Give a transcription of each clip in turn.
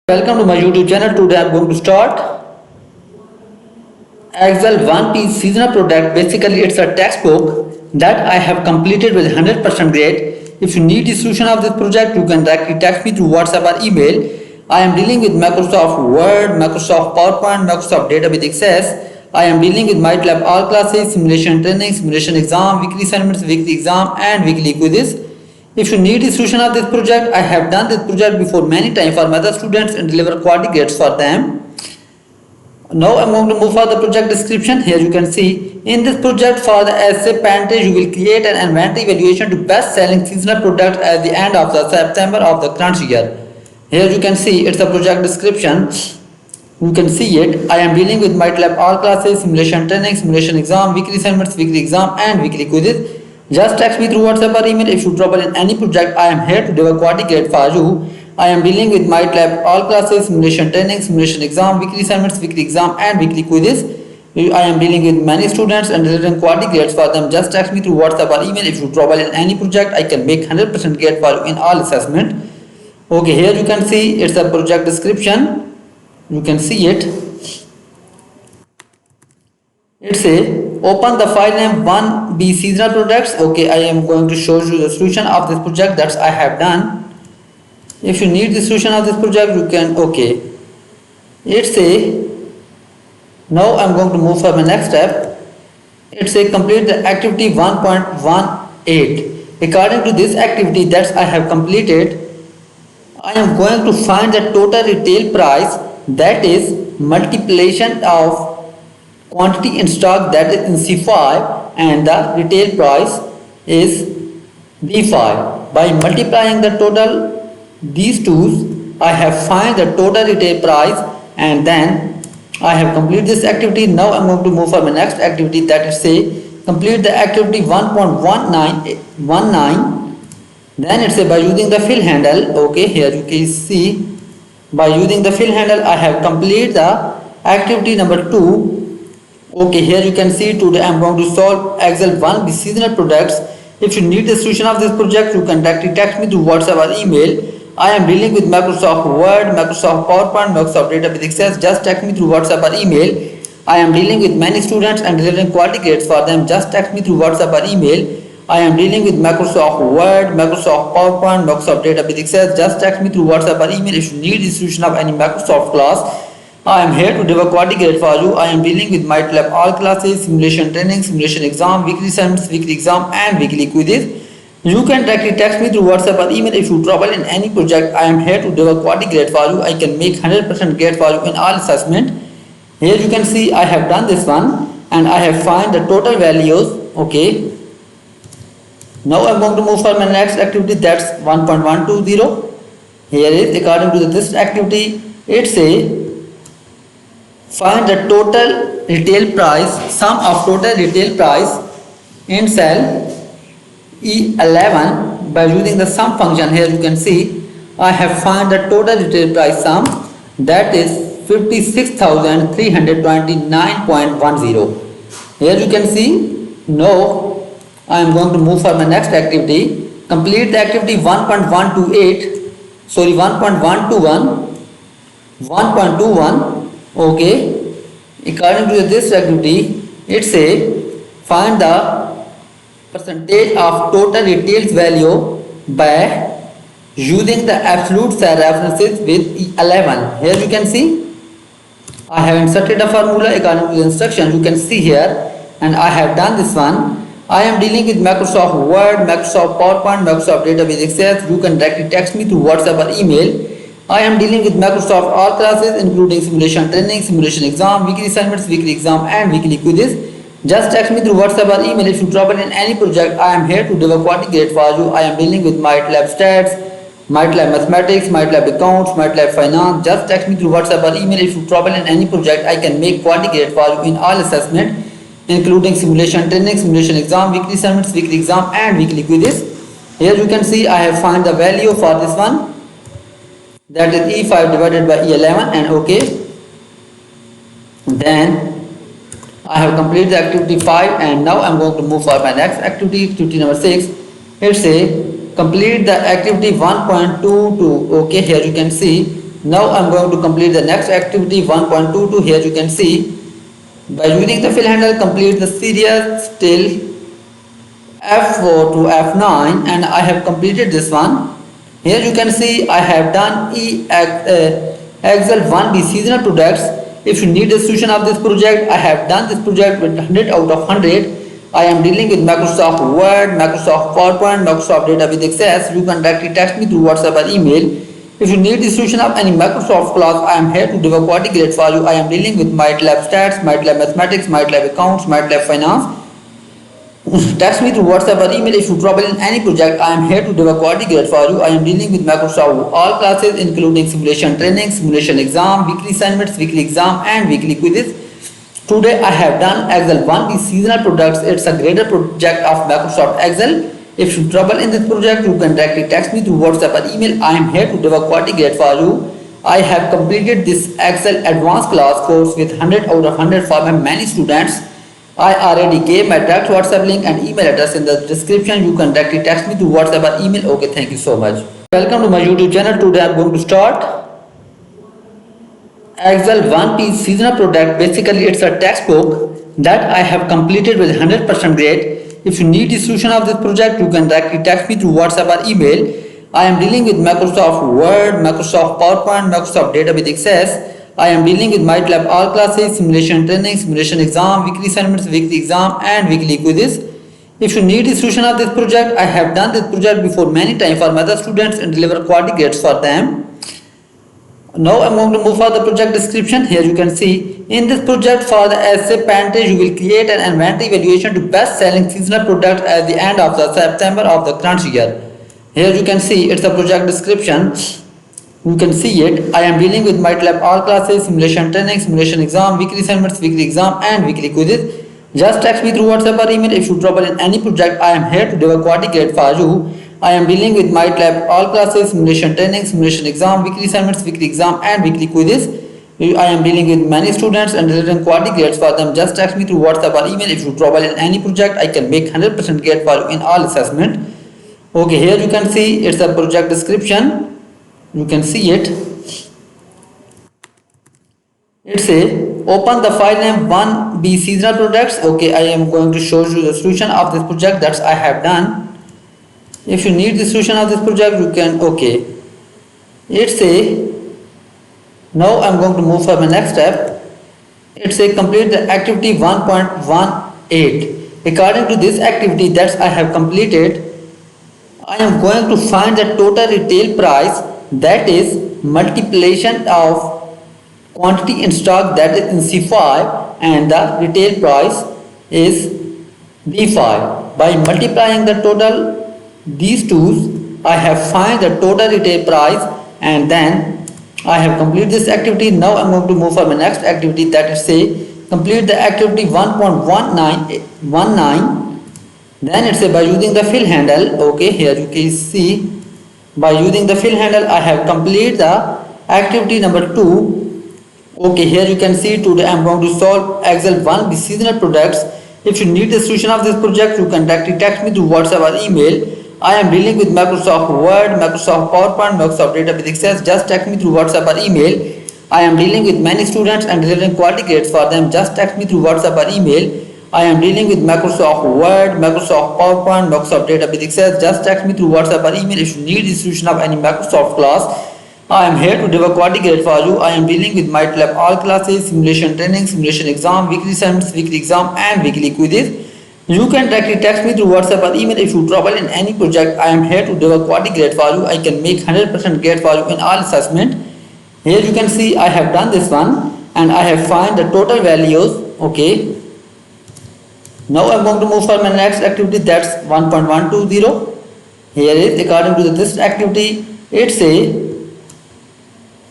Welcome to my YouTube channel. Today I am going to start Excel 1P seasonal product. Basically it's a textbook that I have completed with 100% grade. If you need the solution of this project, you can directly text me through WhatsApp or email. I am dealing with Microsoft Word, Microsoft PowerPoint, Microsoft Data with Access. I am dealing with MATLAB all classes, simulation training, simulation exam, weekly assignments, weekly exam and weekly quizzes. If you need the solution of this project, I have done this project before many times for my other students and deliver quality grades for them. Now I am going to move for the project description. Here you can see in this project for the essay Pantage you will create an inventory evaluation to best selling seasonal product at the end of the September of the current year. Here you can see it's a project description. You can see it. I am dealing with MATLAB all classes, simulation training, simulation exam, weekly assignments, weekly exam and weekly quizzes. Just text me through WhatsApp or email if you trouble in any project. I am here to deliver quality grade for you. I am dealing with MATLAB all classes, simulation training, simulation exam, weekly assignments, weekly exam and weekly quizzes. I am dealing with many students and delivering quality grades for them. Just text me through WhatsApp or email if you trouble in any project. I can make 100% grade for you in all assessment. Okay, here you can see it's a project description. You can see it. It's a open the file name 1B seasonal products. Okay, I am going to show you the solution of this project that I have done. If you need the solution of this project, you can. Okay, it's a now I'm going to move for my next step. It's a complete the activity 1.18. According to this activity that I have completed, I am going to find the total retail price, that is multiplication of quantity in stock, that is in C5, and the retail price is B5. By multiplying the total these two, I have find the total retail price and then I have completed this activity. Now I am going to move for my next activity, that is say complete the activity 1.19. Then it's a by using the fill handle. Okay, here you can see by using the fill handle I have completed the activity number 2. Okay, here you can see today I am going to solve Excel 1B seasonal products. If you need the solution of this project, you can directly text me through WhatsApp or email. I am dealing with Microsoft Word, Microsoft PowerPoint, Microsoft Data with Access. Just text me through WhatsApp or email. I am dealing with many students and delivering quality grades for them. Just text me through WhatsApp or email. I am dealing with Microsoft Word, Microsoft PowerPoint, Microsoft Data with Access. Just text me through WhatsApp or email if you need the solution of any Microsoft class. I am here to deliver quality grade for you. I am dealing with MATLAB all classes, simulation training, simulation exam, weekly assignments, weekly exam and weekly quizzes. You can directly text me through WhatsApp or email if you trouble in any project. I am here to deliver quality grade for you. I can make 100% grade for you in all assessment. Here you can see I have done this one and I have find the total values. Okay. Now I am going to move for my next activity, that's 1.120. Here is according to this activity, it's a find the total retail price, sum of total retail price in cell E11 by using the sum function. Here you can see I have find the total retail price sum, that is 56,329.10. Here you can see. Now I am going to move for my next activity. Complete the activity 1.121. Okay, according to this activity, it's a find the percentage of total retails value by using the absolute cell references with E11. Here you can see I have inserted a formula according to the instruction. You can see here, and I have done this one. I am dealing with Microsoft Word, Microsoft PowerPoint, Microsoft Data with Access. You can directly text me through WhatsApp or email. I am dealing with Microsoft all classes including simulation training, simulation exam, weekly assignments, weekly exam and weekly quizzes. Just text me through WhatsApp or email if you trouble in any project. I am here to deliver quality grade for you. I am dealing with MATLAB stats, MATLAB mathematics, MATLAB accounts, MATLAB finance. Just text me through WhatsApp or email if you trouble in any project. I can make quality grade for you in all assessment including simulation training, simulation exam, weekly assignments, weekly exam and weekly quizzes. Here you can see I have find the value for this one, that is E5 divided by E11 and okay. Then I have completed the activity 5 and now I am going to move for my next activity, activity number 6. It's a complete the activity 1.22. Okay, here you can see Now I'm going to complete the next activity 1.22. Here you can see, by using the fill handle, complete the series till F4 to F9, and I have completed this one. Here you can see I have done Excel 1B seasonal products. If you need the solution of this project, I have done this project with 100 out of 100. I am dealing with Microsoft Word, Microsoft PowerPoint, Microsoft Data with Access. You can directly text me through WhatsApp or email. If you need the solution of any Microsoft class, I am here to deliver quality grade for you. I am dealing with MATLAB Stats, MATLAB Mathematics, MATLAB Accounts, MATLAB Finance. Text me through WhatsApp or email if you trouble in any project. I am here to deliver quality grade for you. I am dealing with Microsoft all classes including simulation training, simulation exam, weekly assignments, weekly exam and weekly quizzes. Today I have done Excel 1B seasonal products. It's a greater project of Microsoft Excel. If you trouble in this project, you can directly text me through WhatsApp or email. I am here to deliver quality grade for you. I have completed this Excel advanced class course with 100 out of 100 for my many students. I already gave my direct WhatsApp link and email address in the description. You can directly text me through WhatsApp or email. Okay, thank you so much. Welcome to my YouTube channel. Today I am going to start Excel 1P seasonal product. Basically, it's a textbook that I have completed with 100% grade. If you need the solution of this project, you can directly text me through WhatsApp or email. I am dealing with Microsoft Word, Microsoft PowerPoint, Microsoft Data with Access. I am dealing with MATLAB all classes, simulation training, simulation exam, weekly assignments, weekly exam and weekly quizzes. If you need the solution of this project, I have done this project before many times for my other students and deliver quality grades for them. Now I am going to move for the project description. Here you can see, in this project for the essay percentage, you will create an inventory valuation to best selling seasonal product at the end of the September of the current year. Here you can see it's a project description. You can see it. I am dealing with MATLAB all classes, simulation training, simulation exam, weekly assignments, weekly exam and weekly quizzes. Just text me through WhatsApp or email if you trouble in any project. I am here to deliver quality grade for you. I am dealing with MATLAB all classes, simulation training, simulation exam, weekly assignments, weekly exam and weekly quizzes. I am dealing with many students and delivering quality grades for them. Just text me through WhatsApp or email if you trouble in any project. I can make 100% grade for you in all assessment. Okay, here you can see it's a project description. You can see it. It's a open the file name 1B seasonal products. Okay, I am going to show you the solution of this project that I have done. If you need the solution of this project, you can. Okay, it's a. Now I'm going to move for my next step. It's a complete the activity 1.18. According to this activity that I have completed, I am going to find the total retail price, that is multiplication of quantity in stock, that is in C5, and the retail price is B5. By multiplying the total these two, I have find the total retail price and then I have completed this activity. Now I am going to move for my next activity, that is say complete the activity 1.19. Then it's a by using the fill handle. Okay, here you can see by using the fill handle I have completed the activity number 2. Okay, here you can see today I am going to solve Excel 1B seasonal products. If you need the solution of this project, you can directly text me through WhatsApp or email. I am dealing with Microsoft Word, Microsoft PowerPoint, Microsoft Data with Access. Just text me through WhatsApp or email. I am dealing with many students and delivering quality grades for them. Just text me through WhatsApp or email. I am dealing with Microsoft Word, Microsoft PowerPoint, Microsoft Data with Access. Just text me through WhatsApp or email if you need the solution of any Microsoft class. I am here to deliver quality grade for you. I am dealing with MATLAB all classes, simulation training, simulation exam, weekly assignments, weekly exam and weekly quizzes. You can directly text me through WhatsApp or email if you trouble in any project. I am here to deliver quality grade for you. I can make 100% grade for you in all assessment. Here you can see I have done this one and I have find the total values. Okay. Now I am going to move for my next activity, that's 1.120. Here is according to this activity, it's a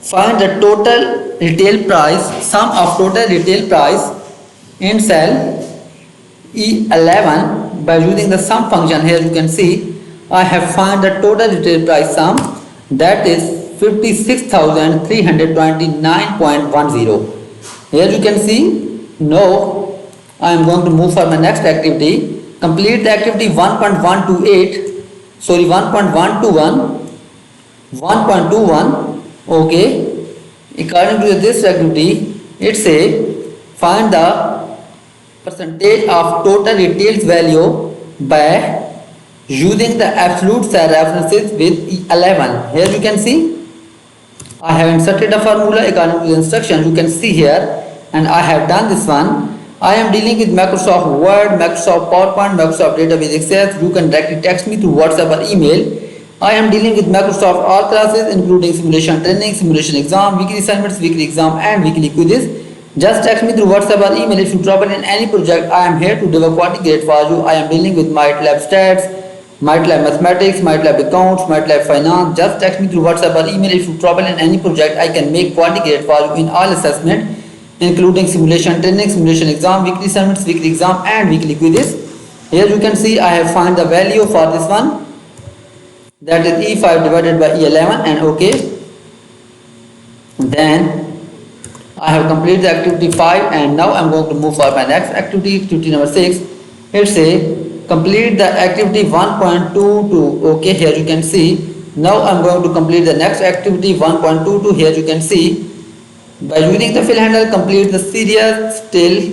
find the total retail price, sum of total retail price in cell E11 by using the sum function. Here you can see I have found the total retail price sum, that is 56,329.10. Here you can see. Now I am going to move for my next activity. Complete the activity 1.21. Okay. According to this activity, it say find the percentage of total retails value by using the absolute cell references with 11. Here you can see I have inserted a formula according to the instruction. You can see here, and I have done this one. I am dealing with Microsoft Word, Microsoft PowerPoint, Microsoft Database Access. You can directly text me through WhatsApp or email. I am dealing with Microsoft all classes including simulation training, simulation exam, weekly assignments, weekly exam and weekly quizzes. Just text me through WhatsApp or email if you trouble in any project. I am here to deliver quality grade for you. I am dealing with MATLAB stats, MATLAB mathematics, MATLAB accounts, MATLAB finance. Just text me through WhatsApp or email if you trouble in any project. I can make quality grade for you in all assessment including simulation training, simulation exam, weekly assignments, weekly exam and weekly quizzes. Here you can see I have found the value for this one, that is E5 divided by E11, and okay. Then I have completed the activity 5 and now I am going to move for my next activity, activity number 6. It say complete the activity 1.22. Okay, here you can see. Now I am going to complete the next activity 1.22. Here you can see by using the fill handle complete the series till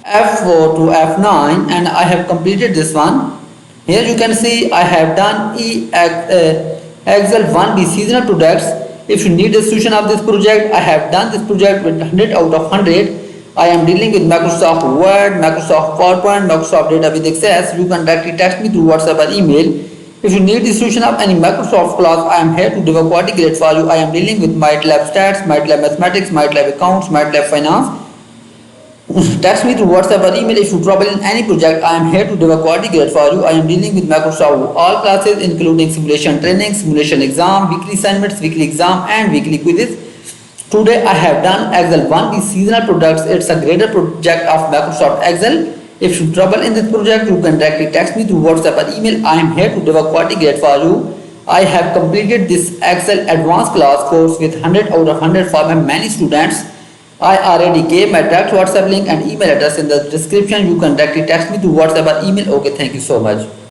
F4 to F9 and I have completed this one. Here you can see I have done Excel 1B seasonal products. If you need a solution of this project, I have done this project with 100 out of 100. I am dealing with Microsoft Word, Microsoft PowerPoint, Microsoft Database Access. You can directly text me through WhatsApp or email. If you need the solution of any Microsoft class, I am here to deliver quality grade for you. I am dealing with MATLAB stats, MATLAB mathematics, MATLAB accounts, MATLAB finance. Text me through WhatsApp or email if you trouble in any project. I am here to deliver quality grade for you. I am dealing with Microsoft all classes including simulation training, simulation exam, weekly assignments, weekly exam and weekly quizzes. Today I have done Excel 1B seasonal products. It's a graded project of Microsoft Excel. If you trouble in this project, you can directly text me through WhatsApp or email. I am here to deliver quality grade for you. I have completed this Excel advanced class course with 100 out of 100 for my many students. I already gave my direct WhatsApp link and email address in the description. You can directly text me through WhatsApp or email. Okay, thank you so much.